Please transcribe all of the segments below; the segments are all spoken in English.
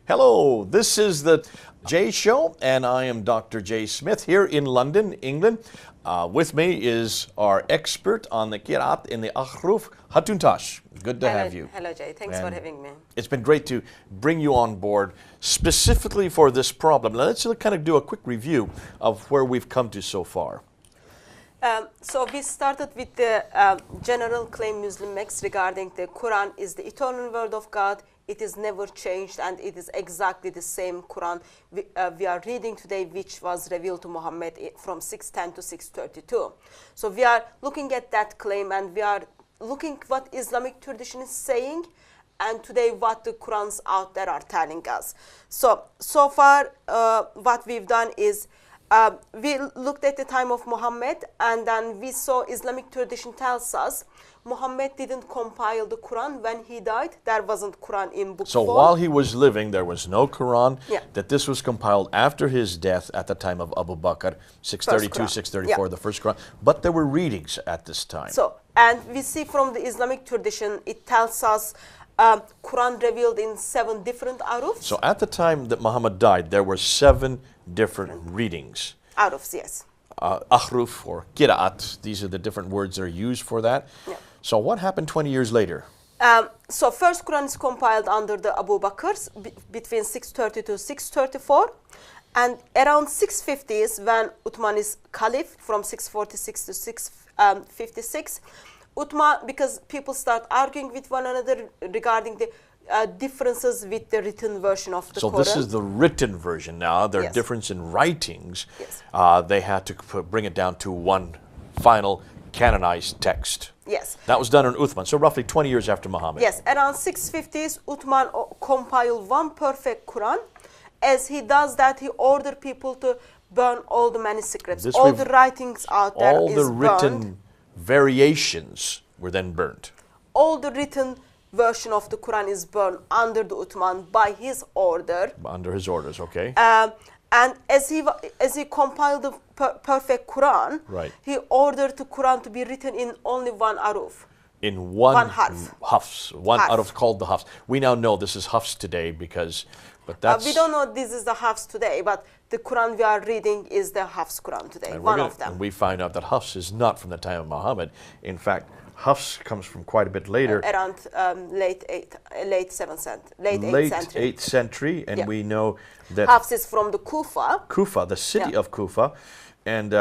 Hello, this is the Jay Show, and I am Dr. Jay Smith here in London, England. With me is our expert on the Qur'an in the Ahruf, Hatuntash. Good to have you. Hello, Jay. Thanks for having me. It's been great to bring you on board specifically for this problem. Now, let's kind of do a quick review of where we've come to so far. So we started with the general claim Muslim makes regarding the Quran is the eternal word of God. It is never changed, and it is exactly the same Quran we are reading today, which was revealed to Muhammad from 610 to 632. So we are looking at that claim, and we are looking what Islamic tradition is saying, and today what the Qurans out there are telling us. So far, what we've done is we looked at the time of Muhammad, and then we saw Islamic tradition tells us Muhammad didn't compile the Quran. When he died, there wasn't Quran in book So form. while he was living, there was no Quran. Yeah. That this was compiled after his death at the time of Abu Bakr, 632, 634, Yeah. the first Quran. But there were readings at this time. So, and we see from the Islamic tradition, it tells us Quran revealed in 7 different arufs. So at the time that Muhammad died, there were 7 different readings. Arufs, yes. Ahruf or Qira'at, these are the different words that are used for that. Yeah. So what happened 20 years later? So first Quran is compiled under the Abu Bakr's between 630 to 634. And around 650s, when Uthman is Caliph from 646 to 656, Uthman, because people start arguing with one another regarding the differences with the written version of the Quran. So this is the written version now. There are Yes. difference in writings. Yes. They had to bring it down to one final canonized text. Yes. That was done in Uthman, so roughly 20 years after Muhammad. Yes, around 650s, Uthman compiled one perfect Quran. As he does that, he ordered people to burn all the manuscripts. All the writings out there all is the written burned. variations were then burnt. All the written version of the Quran is burned under the Uthman by his order. Under his orders, okay. And as he compiled the perfect Quran, Right. he ordered the Quran to be written in only one aruf. In one harf. Hafs, one Harf. aruf called the Hafs. We now know this is Hafs today because, but that's... We don't know this is the Hafs today, but the Quran we are reading is the Hafs Quran today, one of them. And we find out that Hafs is not from the time of Muhammad. In fact, Hafs comes from quite a bit later. Around late 8th century. And Yeah. we know that Hafs is from the Kufa, the city Yeah. of Kufa, and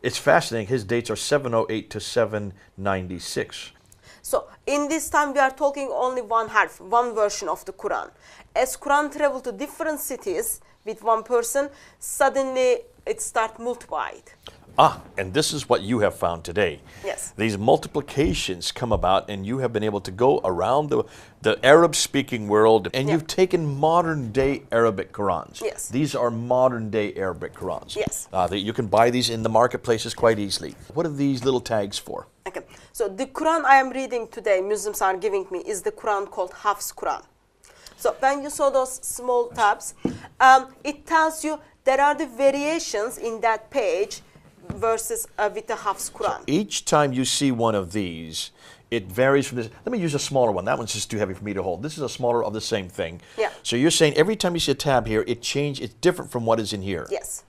it's fascinating. His dates are 708 to 796. So in this time we are talking only one harf, one version of the Quran. As Quran traveled to different cities with one person, suddenly it starts multiplied. And this is what you have found today. Yes. These multiplications come about, and you have been able to go around the Arab-speaking world, and Yeah. you've taken modern-day Arabic Qurans. Yes. These are modern-day Arabic Qurans. Yes. You can buy these in the marketplaces quite easily. What are these little tags for? Okay. So the Quran I am reading today, Muslims are giving me, is the Quran called Hafs Quran. So when you saw those small tabs, it tells you there are the variations in that page versus with the Hafs Quran. Each time you see one of these, it varies from this. Let me use a smaller one. That one's just too heavy for me to hold. This is a smaller of the same thing. Yeah. So you're saying every time you see a tab here, it's different from what is in here. Yes.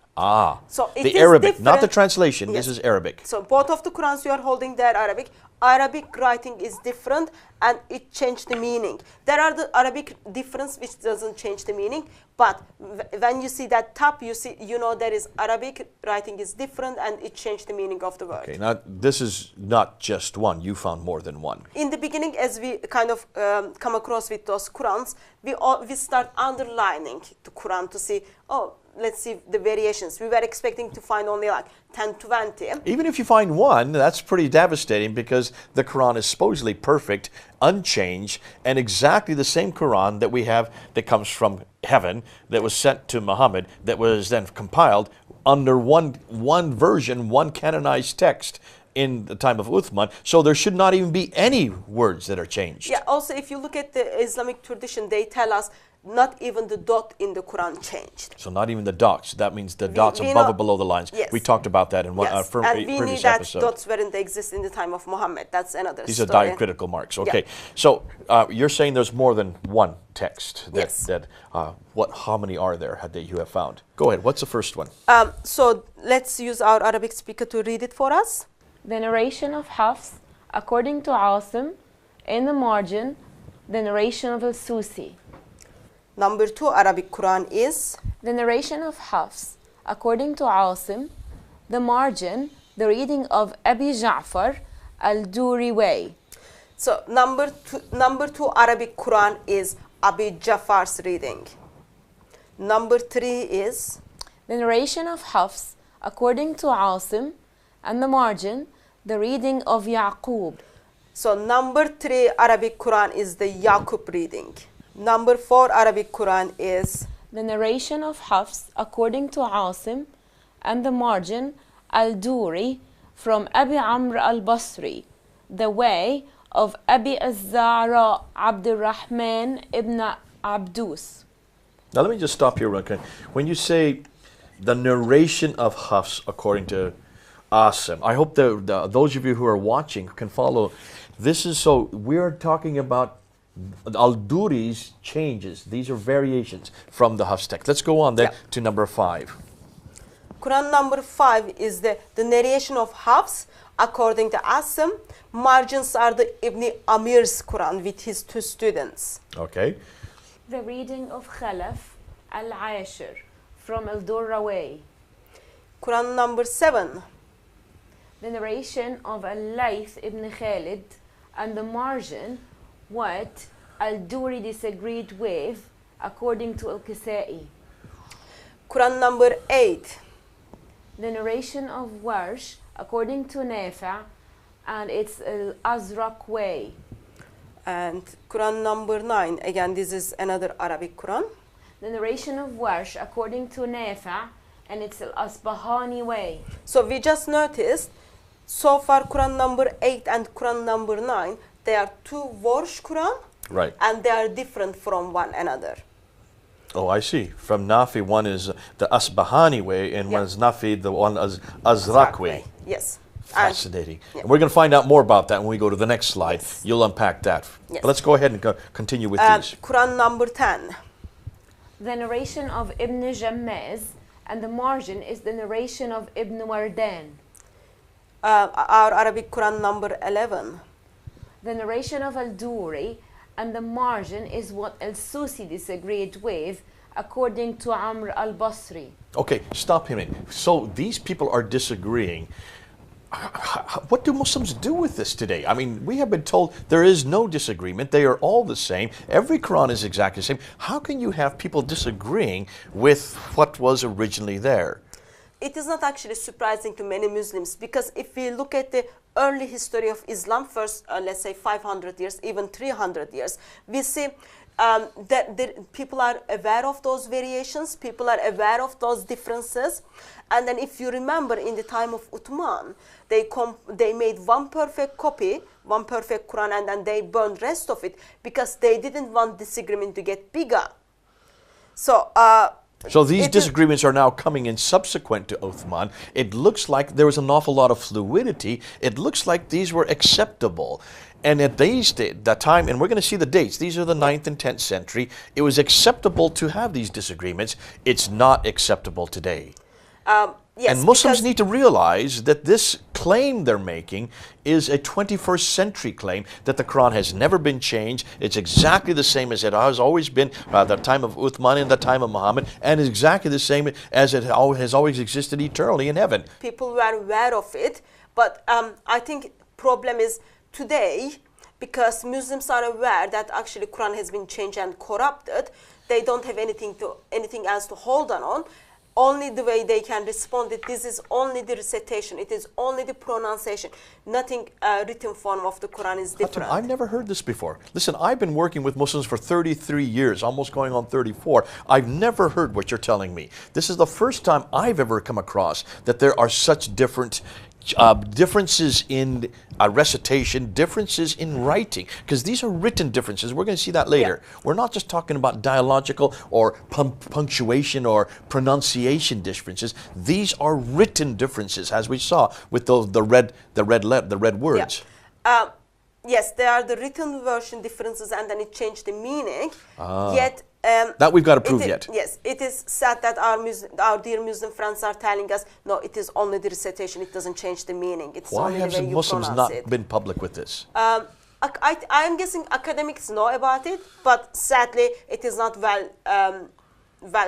So it the is Arabic, not the different. translation. Yes. This is Arabic. So both of the Qurans you are holding there Arabic. Arabic writing is different, and it changed the meaning. There are the Arabic difference which doesn't change the meaning, but when you see that top, you know there is Arabic writing is different, and it changed the meaning of the word. Okay, now this is not just one. You found more than one. In the beginning, as we kind of come across with those Qurans, we start underlining the Quran to see, oh, let's see the variations. We were expecting to find only like 10, 20. Even if you find one, that's pretty devastating because the Quran is supposedly perfect, unchanged, and exactly the same Quran that we have that comes from heaven, that was sent to Muhammad, that was then compiled under one version, one canonized text. in the time of Uthman, so there should not even be any words that are changed. Yeah, also if you look at the Islamic tradition, they tell us not even the dot in the Quran changed. So not even the dots. That means the dots we above know, or below the lines. yes. We talked about that in one Yes, and we knew previous that episode. dots weren't exist in the time of Muhammad. That's another These are story. diacritical marks. Okay, so you're saying there's more than one text. Yes. How many are there that you have found? Go ahead. What's the first one? So let's use our Arabic speaker to read it for us. The narration of Hafs, according to Asim, in the margin, the narration of Al-Susi. Number 2 Arabic Quran is The narration of Hafs, according to Asim, the margin, the reading of Abi Ja'far al-Duri way. so number 2 Arabic Quran is Abi Ja'far's reading. Number 3 is The narration of Hafs, according to Asim, and the margin, the reading of Yaqub. so number 3 Arabic Quran is the Yaqub reading. Number 4 Arabic Quran is The narration of Hafs, according to Asim, and the margin, al-Duri, from Abi Amr al-Basri, the way of Abi az-Zahra Abdurrahman ibn Abdus. Now let me just stop here real quick. When you say the narration of Hafs according to Asim, I hope those of you who are watching can follow. This is so we're talking about Al-Duri's changes. These are variations from the Hafs text. Let's go on then to number 5. Quran number 5 is the narration of Hafs according to Asim. Margins are the Ibn Amir's Quran with his 2 students. Okay. The reading of Khalaf al-Ashir from al-Durra way. Quran number 7. The narration of al-Layth ibn Khalid and the margin what al-Duri disagreed with according to al-Kisai. Quran number 8. The narration of Warsh according to Nafi' and it's al-Azraq way. And Quran number 9. Again, this is another Arabic Quran. The narration of Warsh according to Nafi' and it's al-Asbahani way. So we just noticed so far Quran number 8 and Quran number 9, they are 2 Warsh Quran. Right. And they are different from one another. Oh, I see. From Nafi, one is the Asbahani way, and one is Nafi, the one is Azraq way. Yes. Fascinating. And we're going to find out more about that when we go to the next slide. Yes. You'll unpack that. Yes. But let's go ahead and continue with these. Quran number 10. The narration of Ibn Jammaz and the margin is the narration of Ibn Wardan. Our Arabic Quran number 11. The narration of al-Duri and the margin is what al-Susi disagreed with according to Amr al-Basri. Okay, stop here a minute. So these people are disagreeing. What do Muslims do with this today? I mean, we have been told there is no disagreement. They are all the same. Every Quran is exactly the same. How can you have people disagreeing with what was originally there? It is not actually surprising to many Muslims because if we look at the early history of Islam, first, let's say 500 years, even 300 years, we see that people are aware of those variations, people are aware of those differences. And then if you remember in the time of Uthman, they made one perfect copy, one perfect Quran, and then they burned rest of it because they didn't want disagreement to get bigger. So these disagreements are now coming in subsequent to Uthman. It looks like there was an awful lot of fluidity. It looks like these were acceptable. And at that time, and we're going to see the dates, these are the 9th and 10th century, it was acceptable to have these disagreements. It's not acceptable today. Yes, and Muslims need to realize that this claim they're making is a 21st century claim, that the Quran has never been changed. It's exactly the same as it has always been at the time of Uthman and the time of Muhammad, and exactly the same as it has always existed eternally in heaven. People were aware of it, but I think problem is today, because Muslims are aware that actually Quran has been changed and corrupted, they don't have anything else to hold on. Only the way they can respond it, this is only the recitation, it is only the pronunciation. Nothing written form of the Quran is different. I've never heard this before. Listen, I've been working with Muslims for 33 years, almost going on 34. I've never heard what you're telling me. This is the first time I've ever come across that there are such different differences in recitation, differences in writing, because these are written differences. We're going to see that later. Yeah. We're not just talking about dialogical or punctuation or pronunciation differences. These are written differences, as we saw with the red words. Yeah. Yes, they are the written version differences, and then it changed the meaning. Yet that we've got to prove yet. Yes, it is sad that our dear Muslim friends are telling us, no, it is only the recitation, it doesn't change the meaning. It's Why only have the way the you Muslims pronounce not it. been public with this? I am guessing academics know about it, but sadly it is not well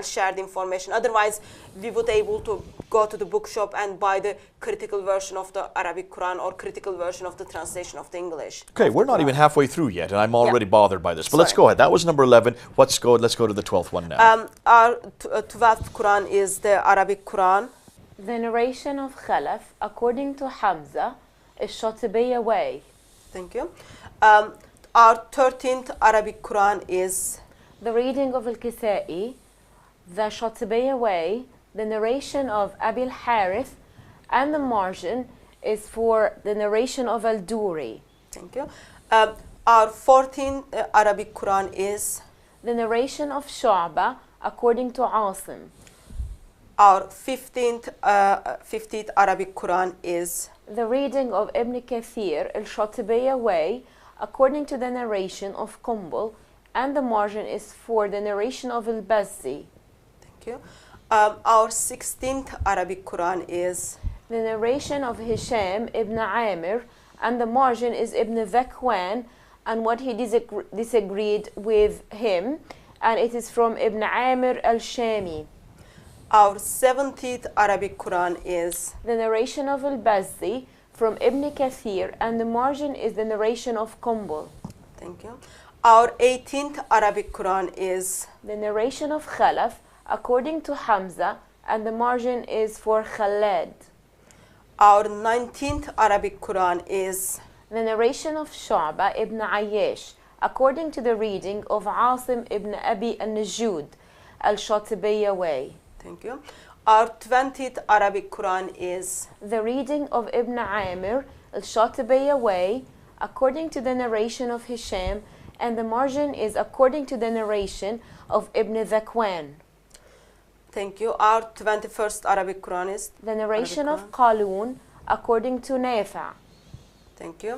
shared information. Otherwise, we would able to go to the bookshop and buy the critical version of the Arabic Quran or critical version of the translation of the English. Okay, we're not even halfway through yet, and I'm already bothered by this. But let's Sorry. go ahead. That was number 11. Let's go to the 12th one now. Our 12th Quran is the Arabic Quran. The narration of Khalaf, according to Hamza, is Shatibiya way. Thank you. Our 13th Arabic Quran is The reading of Al-Kisa'i, the Shatibiya way, the narration of Abi al-Harith, and the margin is for the narration of Al-Duri. Thank you. Our 14th Arabic Quran is The narration of Shu'ba, according to Asim. our 15th Arabic Quran is The reading of Ibn Kathir, Al-Shatibiya way, according to the narration of Qumbul, and the margin is for the narration of Al-Bazzi. Thank you. Our 16th Arabic Quran is The narration of Hisham ibn Amir, and the margin is Ibn Zakwan, and what he disagreed with him, and it is from Ibn Amir al-Shami. our 70th Arabic Quran is The narration of Al-Bazzi from Ibn Kathir, and the margin is the narration of Qumbul. thank you. Our 18th Arabic Quran is The narration of Khalaf, according to Hamza, and the margin is for Khalad. our 19th Arabic Quran is The narration of Shu'ba ibn Ayyash, according to the reading of Asim ibn Abi al-Najud, al-Shatibiya way. thank you. Our 20th Arabic Quran is The reading of Ibn Amir, al-Shatibiya way, according to the narration of Hisham, and the margin is according to the narration of Ibn Zakwan. thank you. Our 21st Arabic Quran is The narration Arabic of Qalun, according to Nafi'. thank you.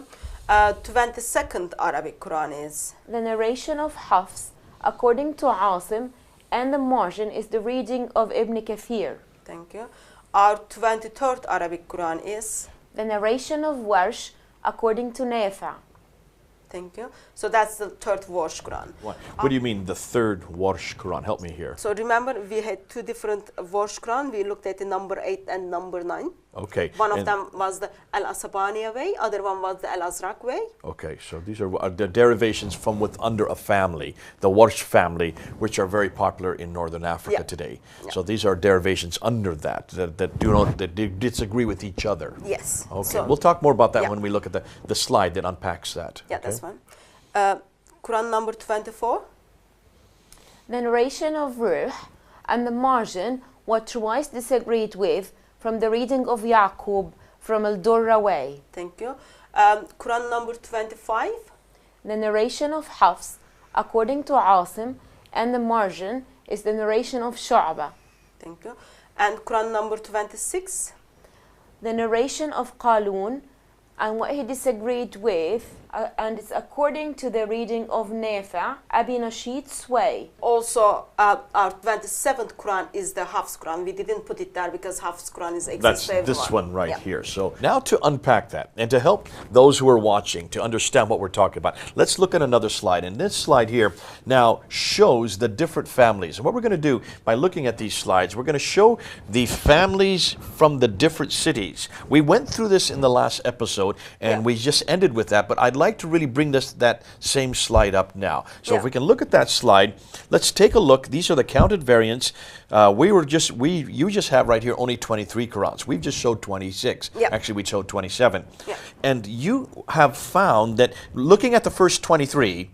22nd Arabic Quran is The narration of Hafs, according to Asim, and the margin is the reading of Ibn Kathir. thank you. Our 23rd Arabic Quran is The narration of Warsh, according to Nafi'. thank you. So that's the third Warsh Quran. What do you mean, the third Warsh Quran? Help me here. So remember, we had two different Warsh Quran. We looked at the number 8 and number 9. Okay. One of and- them was the Al-Asabaniya way, other one was the Al-Azraq way. Okay, so these are the derivations from under a family, the Warsh family, which are very popular in Northern Africa Yeah. today. Yeah. So these are derivations under that disagree with each other. Yes. Okay, So, we'll talk more about that yeah. when we look at the slide that unpacks that. yeah, okay? that's fine. Quran number 24. The narration of Ruh, and the margin, what twice disagreed with, from the reading of Yaqub from Al-Durra way. Thank you. Quran number 25. The narration of Hafs, according to Asim, and the margin is the narration of Shu'ba. Thank you. And Quran number 26. The narration of Qalun, and what he disagreed with, and it's according to the reading of Nafi', Abi Nashid's way. Also, our 27th Quran is the Hafs Quran. We didn't put it there because Hafs Quran is That's exists this one right Yeah. here. So now to unpack that and to help those who are watching to understand what we're talking about, let's look at another slide. And this slide here now shows the different families. And what we're going to do by looking at these slides, we're going to show the families from the different cities. We went through this in the last episode and Yeah. we just ended with that, but I'd like to really bring that same slide up now. So if Yeah. we can look at that slide, let's take a look. These are the counted variants. You just have right here only 23 Qurans. We've just showed 26. Yeah. Actually, we showed 27. Yeah. And you have found that looking at the first 23,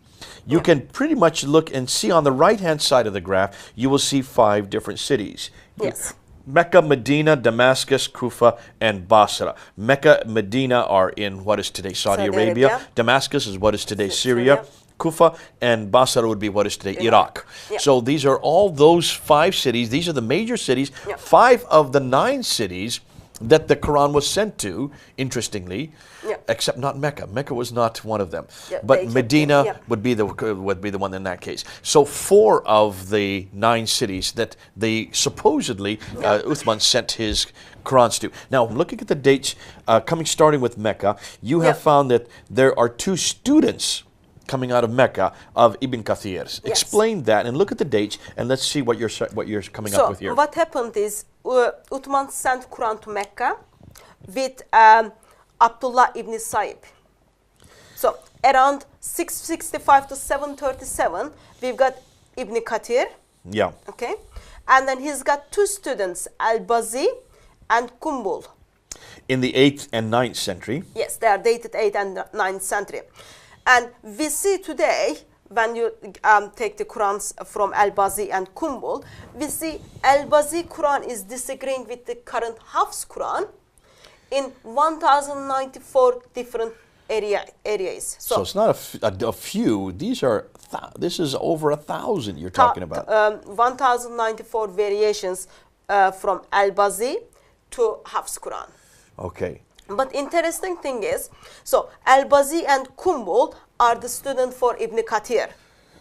you can pretty much look and see on the right-hand side of the graph, you will see 5 different cities. Yes. Mecca, Medina, Damascus, Kufa, and Basra. Mecca, Medina are in what is today Saudi Arabia. Damascus is what is today Syria. Kufa and Basra would be what is today Iraq. So these are all those 5 cities. These are the major cities. 5 of the 9 cities that the Quran was sent to, interestingly, except not Mecca. Mecca was not one of them. But Medina would be the one in that case. So 4 of the 9 cities that they supposedly Uthman sent his Qurans to. Now, looking at the dates, starting with Mecca, you have found that there are 2 students coming out of Mecca of Ibn Kathir. Explain that and look at the dates and let's see what you're coming up with here. So what happened is Uthman sent Quran to Mecca with Abdullah ibn Saib. So around 665 to 737 we've got Ibn Kathir. Yeah. Okay. And then he's got 2 students, Al-Bazi and Kumbul. In the 8th and 9th century. Yes, they are dated 8th and 9th century. And we see today, when you take the Qurans from Al-Bazi and Kumbul, we see Al-Bazi Quran is disagreeing with the current Hafs Quran in 1094 different areas. So it's not a few. This is over 1,000 you're talking about. 1094 variations from Al-Bazi to Hafs Quran. Okay. But interesting thing is, so Al-Bazi and Kumbul are the student for Ibn Kathir.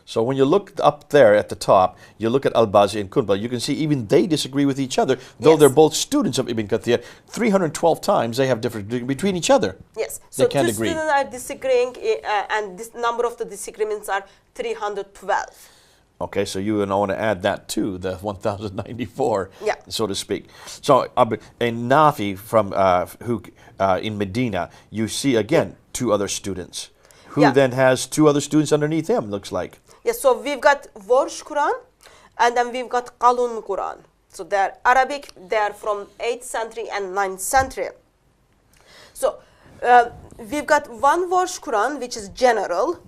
So when you look up there at the top, you look at Al-Bazi and Kumbul, you can see even they disagree with each other, though they're both students of Ibn Kathir. 312 times they have different between each other. Yes, so they can't agree. 2 students are disagreeing, and this number of the disagreements are 312. Okay, so you want to add that to the 1094, so to speak. So in Nafi from in Medina, you see again 2 other students, who then has 2 other students underneath him. Looks like. Yes, so we've got Warsh Quran, and then we've got Qalun Quran. So they're Arabic. They're from 8th century and 9th century. So we've got 1 Warsh Quran, which is general,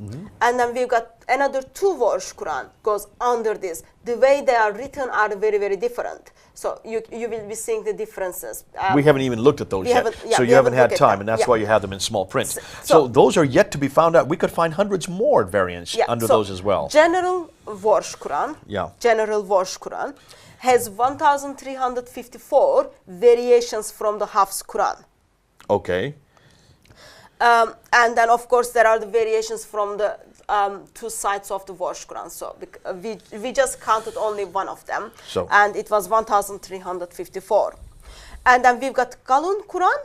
and then we've got another 2 Warsh Quran goes under this. The way they are written are very, very different. So you will be seeing the differences. We haven't even looked at those yet, so you haven't had time, and that's why you have them in small print. So those are yet to be found out. We could find hundreds more variants under those as well. General Warsh Quran, General Warsh Quran has 1,354 variations from the Hafs Quran. Okay. And then, of course, there are the variations from the 2 sides of the Warsh Quran. So we just counted only one of them, and it was 1,354. And then we've got Qalun Quran.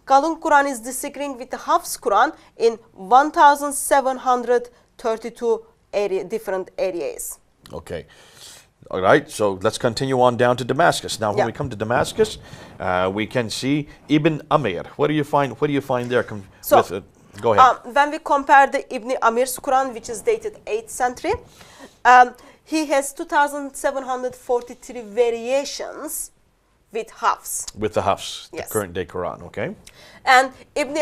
Qalun Quran is disagreeing with the Hafs Quran in 1,732 different areas. Okay. All right, so let's continue on down to Damascus. Now, when we come to Damascus, we can see Ibn Amir. What do you find? What do you find there? Go ahead. When we compare the Ibn Amir's Quran, which is dated 8th century, he has 2,743 variations with Hafs. With the Hafs, the current day Quran, okay. And Ibn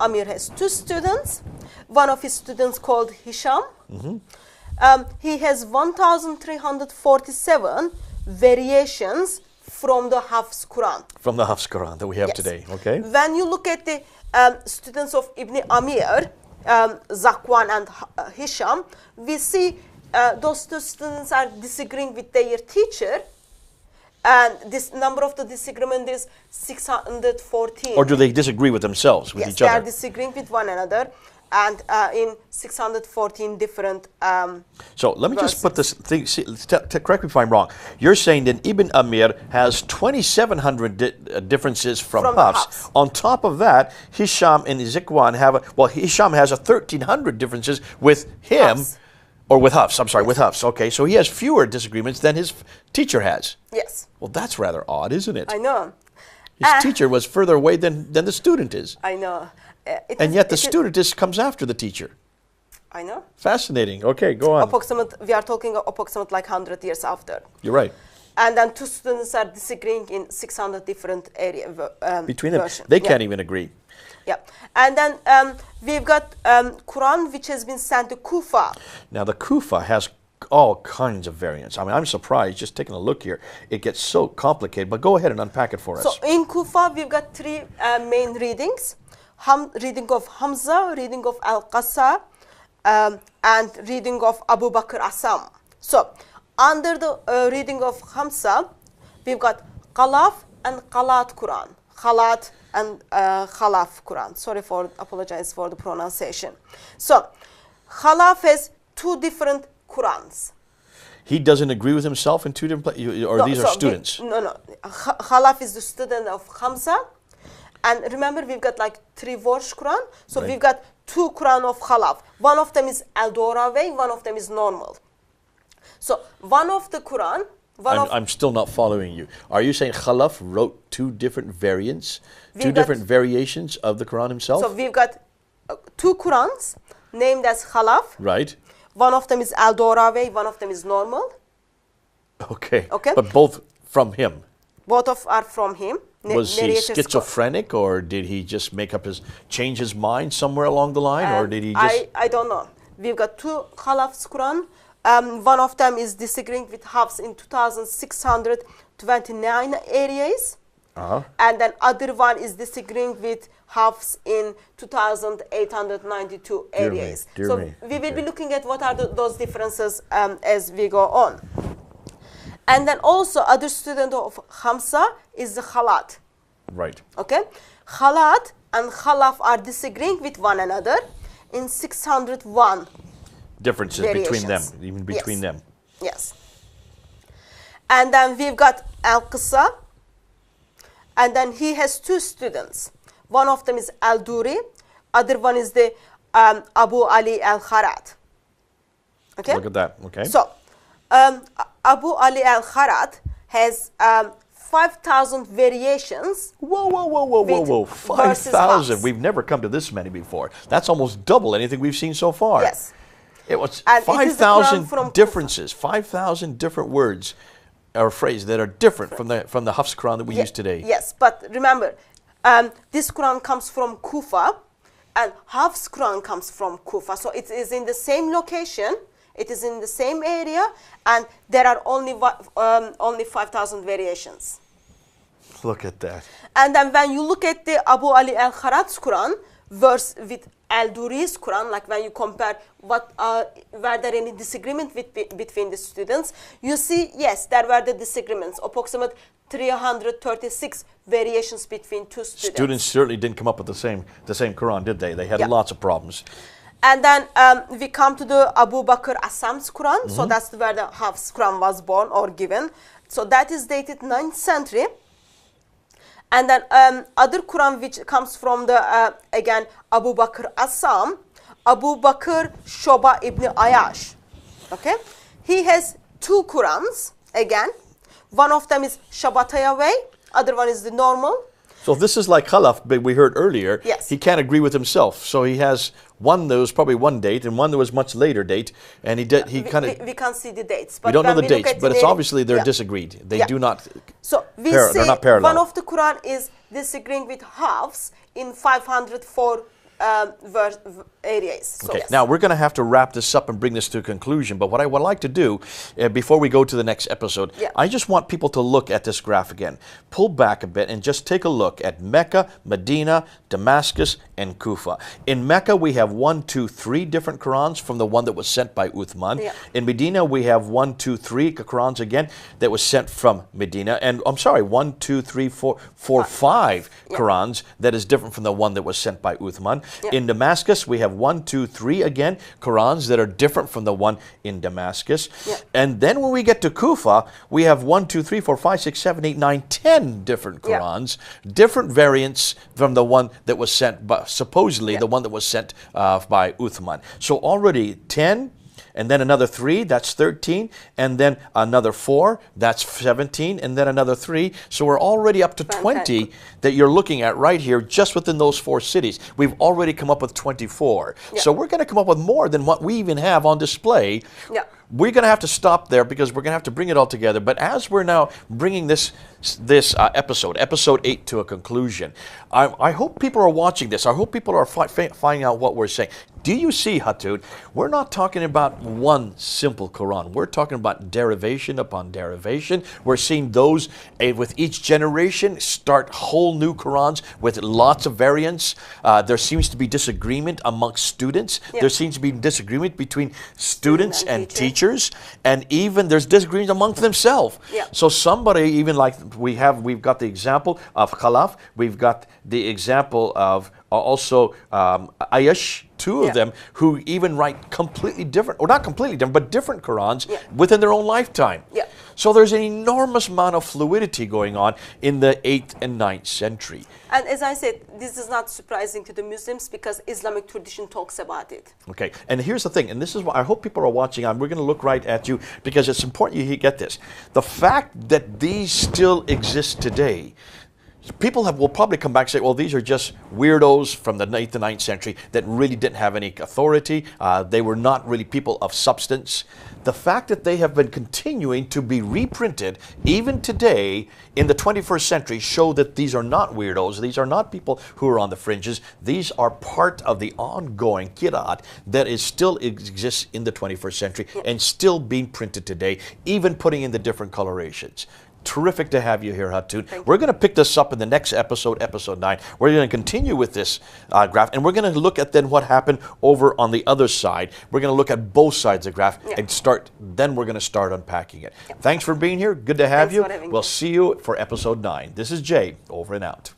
Amir has 2 students. One of his students called Hisham. He has 1,347 variations from the Hafs Quran. From the Hafs Quran that we have today, okay. When you look at the students of Ibn Amir, Zakwan and Hisham, we see those 2 students are disagreeing with their teacher, and this number of the disagreement is 614. Or do they disagree with themselves, with each other? Yes, they are disagreeing with one another, and in 614 different So let me just put this thing, correct me if I'm wrong. You're saying that Ibn Amir has 2,700 differences from Hafs. On top of that, Hisham and Zakwan have, Hisham has 1,300 differences with him, or with Hafs, I'm sorry, with Hafs. Okay, so he has fewer disagreements than his teacher has. Yes. Well, that's rather odd, isn't it? I know. His teacher was further away than the student is. I know. And yet the student comes after the teacher. I know. Fascinating. Okay, go on. We are talking approximately like 100 years after. You're right. And then 2 students are disagreeing in 600 different areas. Between them, they can't even agree. Yeah. And then we've got Quran, which has been sent to Kufa. Now the Kufa has all kinds of variants. I mean, I'm surprised just taking a look here. It gets so complicated, but go ahead and unpack it for us. So in Kufa, we've got three main readings. Reading of Hamza, reading of Al-Qasa, and reading of Abu Bakr Asam. So under the reading of Hamza, we've got Khalaf and Khalat Quran. Khalat and Khalaf Quran. Apologize for the pronunciation. So Khalaf has two different Qurans. He doesn't agree with himself in two different places, or these are students? No. Khalaf is the student of Hamza. And remember, we've got like three verse Quran. So Right. we've got two Quran of Khalaf. One of them is Al-Dora way, one of them is normal. So one of the Quran, I'm still not following you. Are you saying Khalaf wrote two different variants, two We've different got- variations of the Quran himself? so we've got two Qurans named as Khalaf. Right. One of them is Al-Dora way, one of them is normal. Okay. Okay. But both from him. Both are from him. Was he Narrators schizophrenic, or did he just change his mind somewhere along the line, or did he just? I don't know. We've got two Khalaf's Quran. One of them is disagreeing with Hafs in 2629 areas. And then other one is disagreeing with Hafs in 2892 areas. Dear so me. we will Okay. be looking at what are those differences as we go on. And then also other student of Hamza is the Khalat. Right. Okay, Khalat and Khalaf are disagreeing with one another in 601 Differences between them, variations. even between Yes. them. Yes. And then we've got Al-Qasa, and then he has two students. One of them is Al-Duri, other one is the Abu Ali Al-Kharat. Okay. Look at that. Okay. So Abu Ali Al-Kharat has 5,000 variations. Whoa. with versus 5,000. Hafs. We've never come to this many before. That's almost double anything we've seen so far. Yes. It was And it is the Quran 5,000 from differences, 5,000 different words or phrases that are different from the Hafs Quran that we use today. Yes, but remember, this Quran comes from Kufa, and Hafs Quran comes from Kufa. So it is in the same location, it is in the same area, and there are only 5,000 variations. Look at that. And then when you look at the Abu Ali Al-Kharat's Quran verse with Al-Duri's Quran, like when you compare were there any disagreement between the students, you see, yes, there were the disagreements, approximate 336 variations between two students. Students certainly didn't come up with the same Quran, did they? They had Yeah. lots of problems. And then we come to the Abu Bakr Asam's Quran. So that's where the Hafs Quran was born or given. So that is dated 9th century. And then other Quran which comes from the, again, Abu Bakr Asam, Abu Bakr Shoba ibn Ayash. Okay? He has two Qurans, again. One of them is Shabbataya way, other one is the normal. So this is like Khalaf, but we heard earlier. Yes. He can't agree with himself. So he has one that was probably one date and one that was much later date. And he kind of... We can't see the dates. We don't know when the we look dates, at but the it's narrative- obviously they're yeah. disagreed. They Yeah. do not... So we they're see not parallel. one of the Quran is disagreeing with Hafs in 504 areas. So Okay, yes. now we're going to have to wrap this up and bring this to a conclusion. But what I would like to do, before we go to the next episode, Yeah. I just want people to look at this graph again. Pull back a bit and just take a look at Mecca, Medina, Damascus, and Kufa. In Mecca, we have 1, 2, 3 different Qurans from the one that was sent by Uthman. Yeah. In Medina, we have 1, 2, 3 Qurans again that was sent from Medina. And I'm sorry, 1, 2, 3, 4, 5 Yeah. Qurans that is different from the one that was sent by Uthman. Yeah. In Damascus, we have 1, 2, 3 again Qurans that are different from the one in Damascus. Yeah. And then when we get to Kufa, we have 1, 2, 3, 4, 5, 6, 7, 8, 9, 10 different Yeah. Qurans, different variants from the one that was sent, by, supposedly Yeah. the one that was sent by Uthman. So already 10. And then another 3, that's 13. And then another 4, that's 17. And then another 3. So we're already up to 20 that you're looking at right here, just within those 4 cities. We've already come up with 24. Yeah. So we're going to come up with more than what we even have on display Yeah. we're going to have to stop there because we're going to have to bring it all together. But as we're now bringing this episode 8, to a conclusion, I hope people are watching this. I hope people are finding out what we're saying. Do you see, Hatun? We're not talking about one simple Quran. We're talking about derivation upon derivation. We're seeing those with each generation start whole new Qurans with lots of variants. There seems to be disagreement amongst students. Yeah. There seems to be disagreement between students and teachers, and even there's disagreement amongst themselves. Yeah. So somebody, even like we've got the example of Khalaf, we've got the example of also Ayash, two of them who even write completely different, or not completely different, but different Qurans within their own lifetime. Yeah. So there's an enormous amount of fluidity going on in the 8th and 9th century. And as I said, this is not surprising to the Muslims because Islamic tradition talks about it. Okay, and here's the thing, and this is why I hope people are watching, and we're going to look right at you because it's important you get this. The fact that these still exist today, people will probably come back and say, well, these are just weirdos from the 8th and 9th century that really didn't have any authority. They were not really people of substance. The fact that they have been continuing to be reprinted even today in the 21st century show that these are not weirdos. These are not people who are on the fringes. These are part of the ongoing qira'at that is still exists in the 21st century and still being printed today, even putting in the different colorations. Terrific to have you here, Hatun. We're going to pick this up in the next episode, episode 9. We're going to continue with this graph, and we're going to look at then what happened over on the other side. We're going to look at both sides of the graph and then we're going to start unpacking it. Thanks for being here. Good to have you. We'll see you for episode 9. This is Jay, over and out.